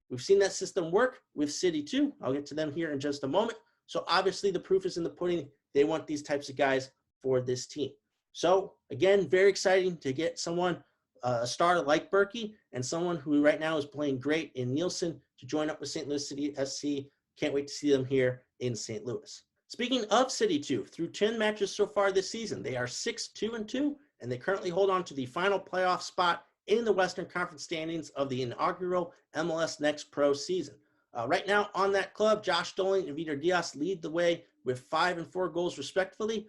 We've seen that system work with City too. I'll get to them here in just a moment. So obviously the proof is in the pudding. They want these types of guys for this team. So again, very exciting to get someone, a star like Bürki, and someone who right now is playing great in Nielsen to join up with St. Louis City SC. Can't wait to see them here in St. Louis. Speaking of City 2, through 10 matches so far this season, they are 6-2-2, and they currently hold on to the final playoff spot in the Western Conference standings of the inaugural MLS Next Pro season. Right now on that club, Josh Doling and Vitor Diaz lead the way with 5 and 4 goals respectively.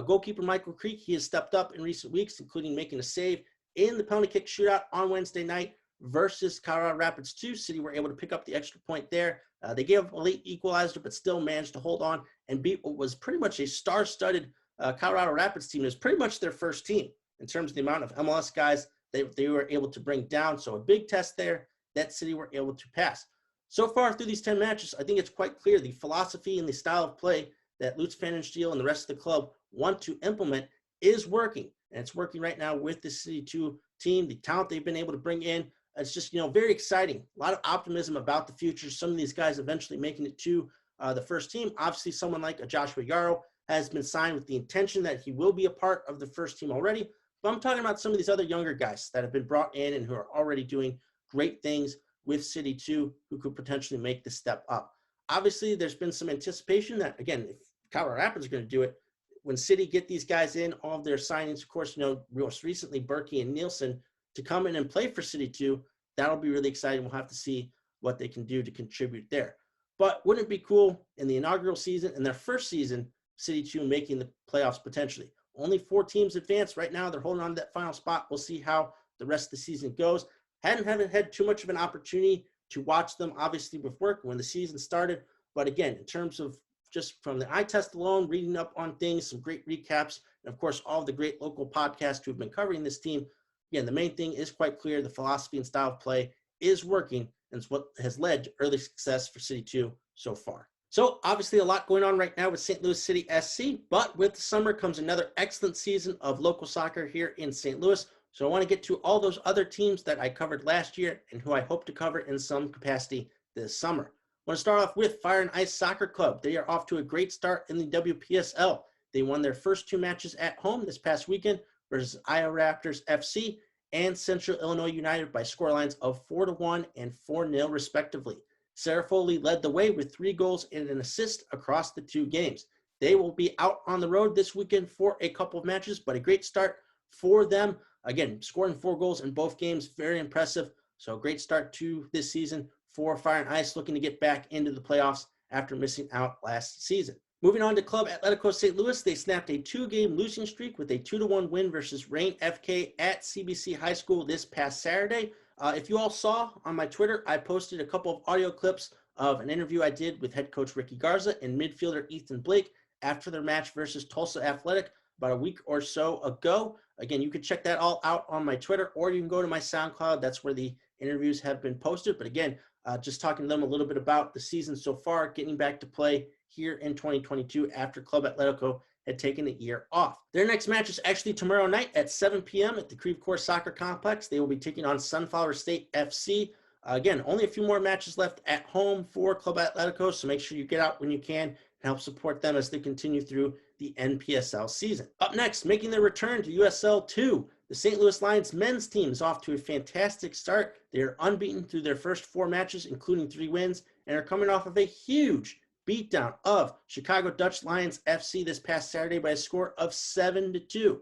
Goalkeeper Michael Creek, he has stepped up in recent weeks, including making a save in the penalty kick shootout on Wednesday night versus Colorado Rapids 2. City were able to pick up the extra point there. They gave up a late equalizer, but still managed to hold on and beat what was pretty much a star-studded Colorado Rapids team. It was pretty much their first team in terms of the amount of MLS guys they were able to bring down. So a big test there that City were able to pass. So far through these 10 matches, I think it's quite clear the philosophy and the style of play that Lutz Van den Schiel and the rest of the club want to implement is working. And it's working right now with the City 2 team, the talent they've been able to bring in. It's just, very exciting. A lot of optimism about the future. Some of these guys eventually making it to the first team. Obviously, someone like a Joshua Yarrow has been signed with the intention that he will be a part of the first team already. But I'm talking about some of these other younger guys that have been brought in and who are already doing great things with City 2, who could potentially make the step up. Obviously, there's been some anticipation that, again, if Colorado Rapids are going to do it, when City get these guys in, all of their signings, of course, most recently Bürki and Nielsen, to come in and play for City 2, that'll be really exciting. We'll have to see what they can do to contribute there. But wouldn't it be cool in the inaugural season, in their first season, City 2 making the playoffs potentially? Only 4 teams advanced right now. They're holding on to that final spot. We'll see how the rest of the season goes. Haven't had too much of an opportunity to watch them, obviously, with work when the season started. But again, in terms of just from the eye test alone, reading up on things, some great recaps, and of course, all of the great local podcasts who have been covering this team. Again, the main thing is quite clear. The philosophy and style of play is working, and it's what has led to early success for City 2 so far. So obviously a lot going on right now with St. Louis City SC, but with the summer comes another excellent season of local soccer here in St. Louis. So I want to get to all those other teams that I covered last year and who I hope to cover in some capacity this summer. I want to start off with Fire and Ice Soccer Club. They are off to a great start in the WPSL. They won their first 2 matches at home this past weekend versus Iowa Raptors FC and Central Illinois United by scorelines of 4-1 and 4-0 respectively. Sarah Foley led the way with 3 goals and an assist across the 2 games. They will be out on the road this weekend for a couple of matches, but a great start for them. Again, scoring 4 goals in both games, very impressive. So great start to this season for Fire and Ice, looking to get back into the playoffs after missing out last season. Moving on to Club Atletico St. Louis, they snapped a 2-game losing streak with a 2-1 win versus Reign FK at CBC High School this past Saturday. If you all saw on my Twitter, I posted a couple of audio clips of an interview I did with head coach Ricky Garza and midfielder Ethan Blake after their match versus Tulsa Athletic about a week or so ago. Again, you can check that all out on my Twitter, or you can go to my SoundCloud. That's where the interviews have been posted. But again, just talking to them a little bit about the season so far, getting back to play here in 2022 after Club Atletico had taken a year off. Their next match is actually tomorrow night at 7 p.m. at the Creve Coeur Soccer Complex. They will be taking on Sunflower State FC. Again, only a few more matches left at home for Club Atletico, so make sure you get out when you can and help support them as they continue through the NPSL season. Up next, making their return to USL 2, the St. Louis Lions men's team is off to a fantastic start. They are unbeaten through their first 4 matches, including 3 wins, and are coming off of a huge beatdown of Chicago Dutch Lions FC this past Saturday by a score of 7-2.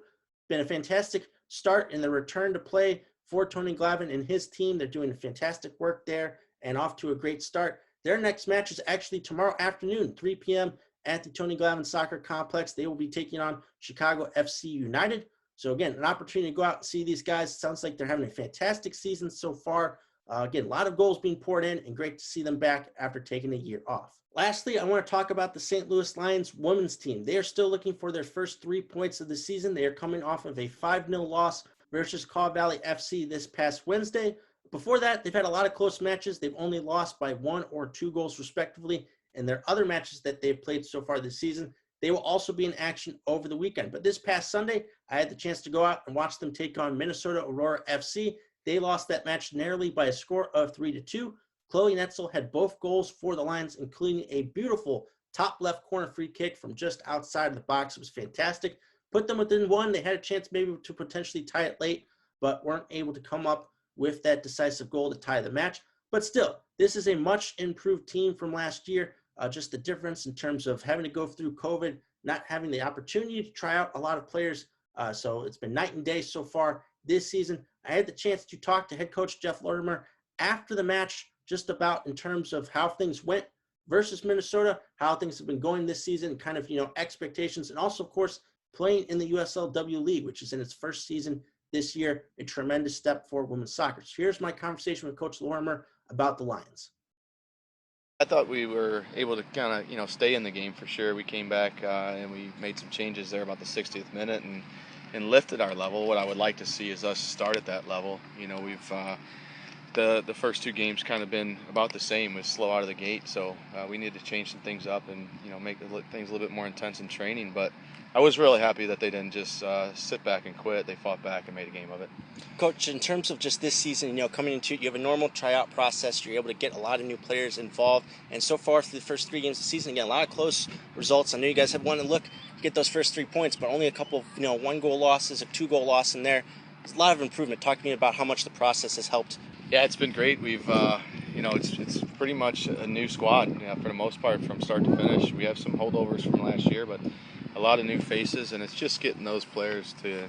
Been a fantastic start in the return to play for Tony Glavin and his team. They're doing fantastic work there and off to a great start. Their next match is actually tomorrow afternoon, 3 p.m. at the Tony Glavin Soccer Complex. They will be taking on Chicago FC United. So again, an opportunity to go out and see these guys. Sounds like they're having a fantastic season so far. Again, a lot of goals being poured in, and great to see them back after taking a year off. Lastly, I want to talk about the St. Louis Lions women's team. They are still looking for their first 3 points of the season. They are coming off of a 5-0 loss versus Caw Valley FC this past Wednesday. Before that, they've had a lot of close matches. They've only lost by 1 or 2 goals respectively in their other matches that they've played so far this season. They will also be in action over the weekend. But this past Sunday, I had the chance to go out and watch them take on Minnesota Aurora FC. They lost that match narrowly by a score of 3-2. Chloe Netzel had both goals for the Lions, including a beautiful top left corner free kick from just outside of the box. It was fantastic. Put them within 1. They had a chance maybe to potentially tie it late, but weren't able to come up with that decisive goal to tie the match. But still, this is a much improved team from last year. Just the difference in terms of having to go through COVID, not having the opportunity to try out a lot of players. So it's been night and day so far this season. I had the chance to talk to head coach Geoff Lorimier after the match, just about in terms of how things went versus Minnesota, how things have been going this season, kind of, expectations, and also, of course, playing in the USLW League, which is in its first season this year, a tremendous step for women's soccer. So here's my conversation with Coach Lorimer about the Lions. I thought we were able to kind of, stay in the game for sure. We came back and we made some changes there about the 60th minute and lifted our level. What I would like to see is us start at that level. We've the first 2 games kind of been about the same, with slow out of the gate. So we need to change some things up and make things a little bit more intense in training. But I was really happy that they didn't just sit back and quit. They fought back and made a game of it. Coach, in terms of just this season, coming into it, you have a normal tryout process. You're able to get a lot of new players involved. And so far through the first 3 games of the season, again, a lot of close results. I know you guys have wanted to get those first 3 points, but only a couple of 1-goal losses, a 2-goal loss in there. There's a lot of improvement. Talk to me about how much the process has helped. Yeah, it's been great. We've, it's pretty much a new squad for the most part from start to finish. We have some holdovers from last year, but a lot of new faces, and it's just getting those players to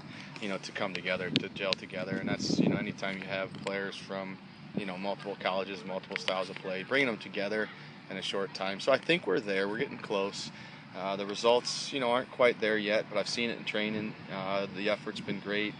come together, to gel together. And that's, anytime you have players from, multiple colleges, multiple styles of play, bringing them together in a short time. So I think we're there. We're getting close. The results, aren't quite there yet, but I've seen it in training. The effort's been great.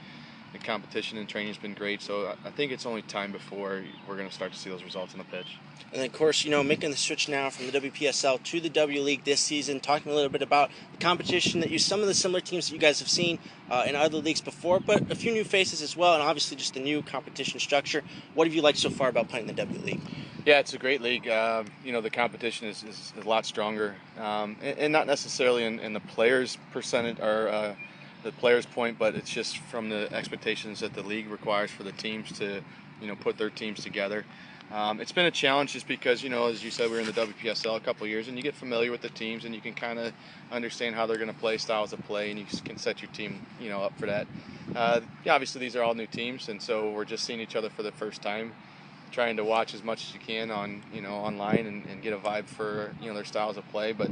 the competition and training has been great. So I think it's only time before we're going to start to see those results on the pitch. And then, of course, making the switch now from the WPSL to the W League this season, talking a little bit about the competition that some of the similar teams that you guys have seen in other leagues before, but a few new faces as well, and obviously just the new competition structure. What have you liked so far about playing the W League? Yeah, it's a great league. The competition is a lot stronger, and not necessarily in the players' percentage or the players' point, but it's just from the expectations that the league requires for the teams to, put their teams together. It's been a challenge just because, as you said, we were in the WPSL a couple of years, and you get familiar with the teams, and you can kind of understand how they're going to play, styles of play, and you can set your team, up for that. Obviously, these are all new teams, and so we're just seeing each other for the first time, trying to watch as much as you can on, online and get a vibe for, their styles of play. But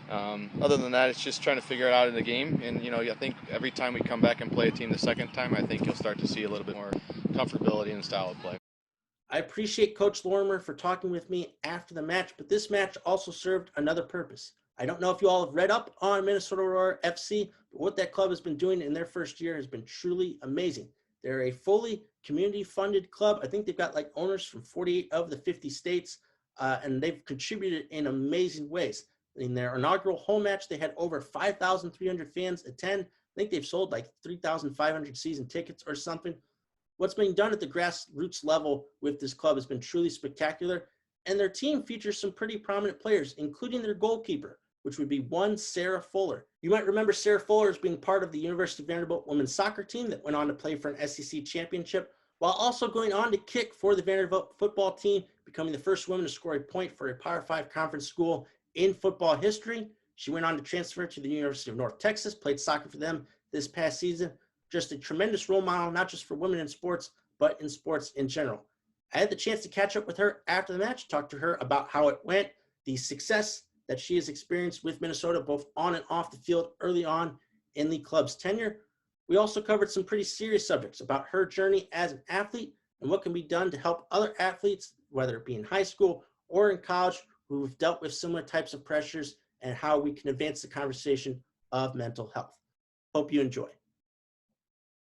other than that, it's just trying to figure it out in the game. And, I think every time we come back and play a team the second time, I think you'll start to see a little bit more comfortability in the style of play. I appreciate Coach Lorimer for talking with me after the match, but this match also served another purpose. I don't know if you all have read up on Minnesota Aurora FC, but what that club has been doing in their first year has been truly amazing. They're a fully community-funded club. I think they've got owners from 48 of the 50 states, and they've contributed in amazing ways. In their inaugural home match, they had over 5,300 fans attend. I think they've sold 3,500 season tickets or something. What's being done at the grassroots level with this club has been truly spectacular, and their team features some pretty prominent players, including their goalkeeper, which would be one Sarah Fuller. You might remember Sarah Fuller as being part of the University of Vanderbilt women's soccer team that went on to play for an SEC championship, while also going on to kick for the Vanderbilt football team, becoming the first woman to score a point for a Power 5 conference school in football history. She went on to transfer to the University of North Texas, played soccer for them this past season. Just a tremendous role model, not just for women in sports, but in sports in general. I had the chance to catch up with her after the match, talk to her about how it went, the success that she has experienced with Minnesota, both on and off the field early on in the club's tenure. We also covered some pretty serious subjects about her journey as an athlete and what can be done to help other athletes, whether it be in high school or in college, who've dealt with similar types of pressures, and how we can advance the conversation of mental health. Hope you enjoy.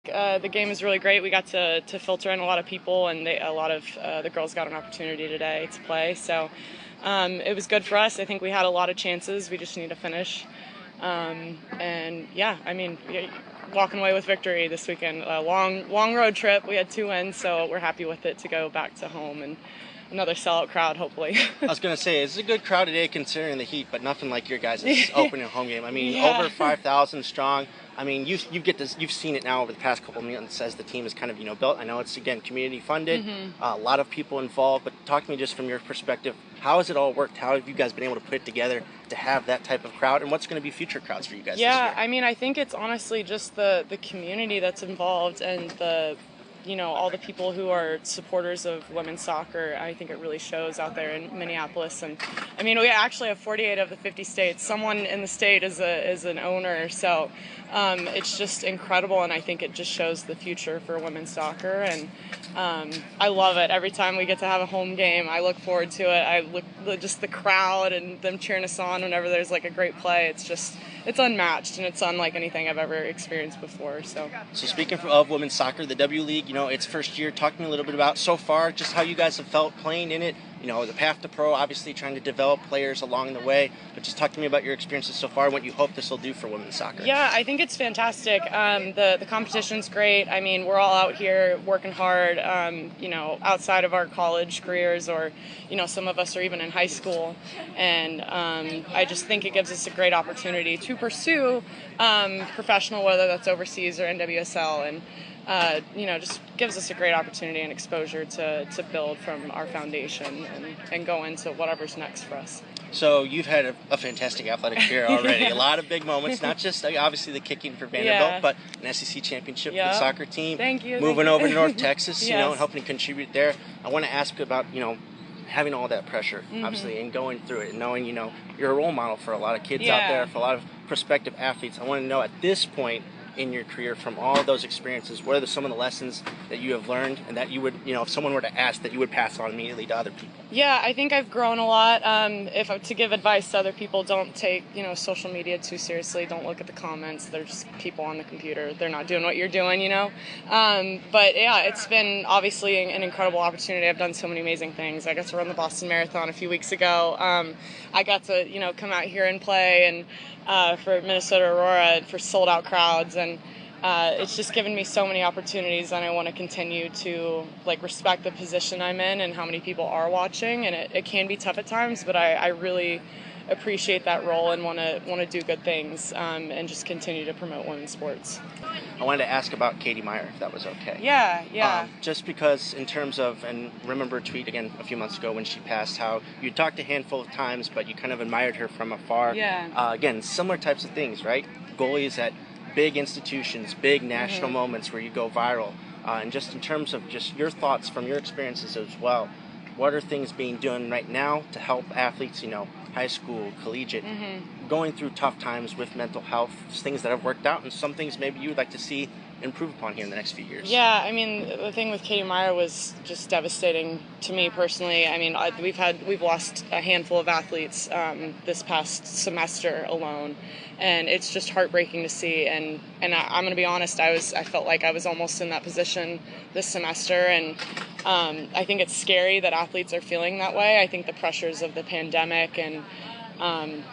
The game is really great. We got to filter in a lot of people, and a lot of the girls got an opportunity today to play. So it was good for us. I think we had a lot of chances. We just need to finish. Walking away with victory this weekend. A long road trip. We had 2 wins, so we're happy with it to go back to home and another sellout crowd, hopefully. I was going to say, it's a good crowd today considering the heat, but nothing like your guys' opening home game. Over 5,000 strong. You've seen it now over the past couple of months as the team is kind of, built. I know it's, again, community funded, a lot of people involved, but talk to me just from your perspective. How has it all worked? How have you guys been able to put it together to have that type of crowd, and what's going to be future crowds for you guys this year? I think it's honestly just the community that's involved and all the people who are supporters of women's soccer. I think it really shows out there in Minneapolis. And we actually have 48 of the 50 states. Someone in the state is an owner. So it's just incredible. And I think it just shows the future for women's soccer. And I love it. Every time we get to have a home game, I look forward to it. Just the crowd and them cheering us on whenever there's a great play. It's unmatched, and it's unlike anything I've ever experienced before. So speaking of women's soccer, the W League, its first year, talk to me a little bit about so far, just how you guys have felt playing in it. The path to pro, obviously trying to develop players along the way, but just talk to me about your experiences so far and what you hope this will do for women's soccer. Yeah, I think it's fantastic. The competition's great. We're all out here working hard, outside of our college careers, or, some of us are even in high school. And I just think it gives us a great opportunity to pursue professional, whether that's overseas or NWSL, and just gives us a great opportunity and exposure to build from our foundation and go into whatever's next for us. So you've had a fantastic athletic career already. A lot of big moments, not just obviously the kicking for Vanderbilt, but an SEC championship with the soccer team. Thank you. Moving over to North Texas, and helping to contribute there. I want to ask about, having all that pressure, obviously, and going through it and knowing, you're a role model for a lot of kids out there, for a lot of prospective athletes. I want to know at this point, in your career from all of those experiences? What are some of the lessons that you have learned and that you would, if someone were to ask, that you would pass on immediately to other people? Yeah, I think I've grown a lot. To give advice to other people, don't take, social media too seriously. Don't look at the comments. They're just people on the computer. They're not doing what you're doing, But yeah, it's been obviously an incredible opportunity. I've done so many amazing things. I got to run the Boston Marathon a few weeks ago. I got to, come out here and play and for Minnesota Aurora for sold out crowds, and it's just given me so many opportunities, and I want to continue to respect the position I'm in and how many people are watching. And it can be tough at times, but I really appreciate that role and want to do good things and just continue to promote women's sports. I wanted to ask about Katie Meyer, if that was okay. Yeah. Just because in terms of, and remember a tweet again a few months ago when she passed, how you talked a handful of times, but you kind of admired her from afar. Yeah. Again, similar types of things, right? Goalies at big institutions, big national moments where you go viral. And just in terms of just your thoughts from your experiences as well, what are things being done right now to help athletes, high school, collegiate, going through tough times with mental health, things that have worked out, and some things maybe you would like to see improve upon here in the next few years? Yeah, I mean, the thing with Katie Meyer was just devastating to me personally. I mean, we've lost a handful of athletes this past semester alone, and it's just heartbreaking to see. And I'm going to be honest, I felt like I was almost in that position this semester, and I think it's scary that athletes are feeling that way. I think the pressures of the pandemic and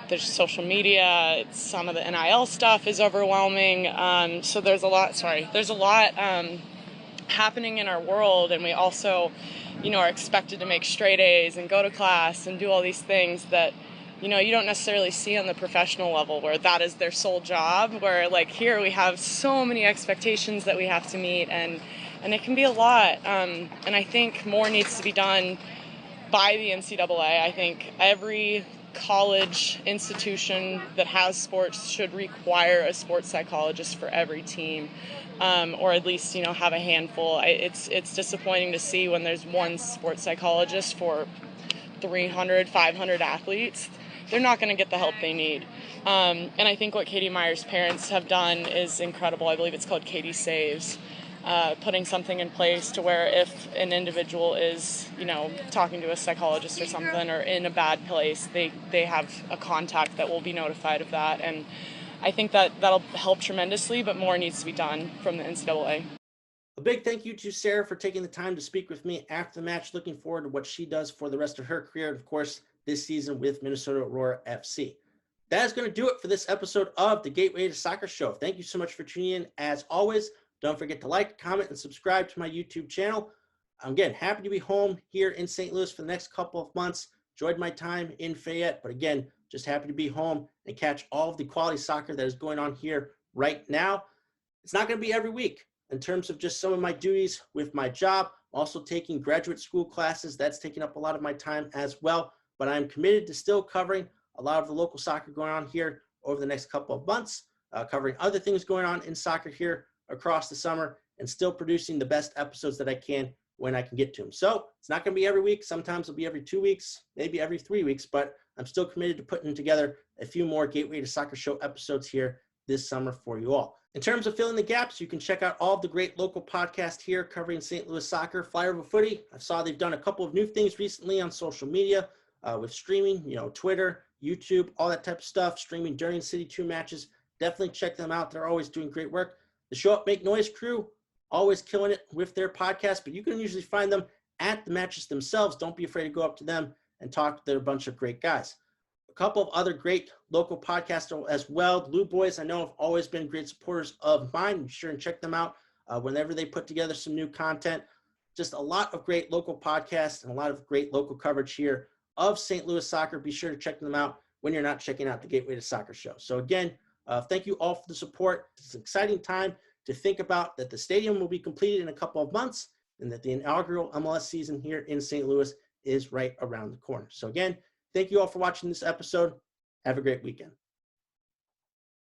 there's social media, some of the NIL stuff is overwhelming. So there's a lot happening in our world, and we also, are expected to make straight A's and go to class and do all these things that, you don't necessarily see on the professional level where that is their sole job, where here we have so many expectations that we have to meet, and it can be a lot. And I think more needs to be done by the NCAA. I think every college institution that has sports should require a sports psychologist for every team, or at least have a handful. It's disappointing to see when there's one sports psychologist for 300, 500 athletes. They're not going to get the help they need. And I think what Katie Meyer's parents have done is incredible. I believe it's called Katie Saves. Putting something in place to where if an individual is, talking to a psychologist or something or in a bad place, they have a contact that will be notified of that. And I think that'll help tremendously, but more needs to be done from the NCAA. A big thank you to Sarah for taking the time to speak with me after the match. Looking forward to what she does for the rest of her career, and of course, this season with Minnesota Aurora FC. That is going to do it for this episode of the Gateway to Soccer Show. Thank you so much for tuning in. As always, don't forget to like, comment, and subscribe to my YouTube channel. I'm again happy to be home here in St. Louis for the next couple of months. Enjoyed my time in Fayette, but again, just happy to be home and catch all of the quality soccer that is going on here right now. It's not going to be every week in terms of just some of my duties with my job. I'm also taking graduate school classes. That's taking up a lot of my time as well, but I'm committed to still covering a lot of the local soccer going on here over the next couple of months, covering other things going on in soccer here across the summer, and still producing the best episodes that I can when I can get to them. So it's not going to be every week. Sometimes it'll be every 2 weeks, maybe every 3 weeks, but I'm still committed to putting together a few more Gateway to Soccer Show episodes here this summer for you all. In terms of filling the gaps, you can check out all of the great local podcasts here covering St. Louis soccer. Flyer Over Footy, I saw they've done a couple of new things recently on social media with streaming, Twitter, YouTube, all that type of stuff, streaming during City 2 matches. Definitely check them out. They're always doing great work. The Show Up Make Noise crew, always killing it with their podcast, but you can usually find them at the matches themselves. Don't be afraid to go up to them and talk to their bunch of great guys. A couple of other great local podcasts as well. Blue Boys, I know, have always been great supporters of mine. Be sure and check them out whenever they put together some new content. Just a lot of great local podcasts and a lot of great local coverage here of St. Louis soccer. Be sure to check them out when you're not checking out the Gateway to Soccer Show. So again, thank you all for the support. It's an exciting time to think about that the stadium will be completed in a couple of months and that the inaugural MLS season here in St. Louis is right around the corner. So again, thank you all for watching this episode. Have a great weekend.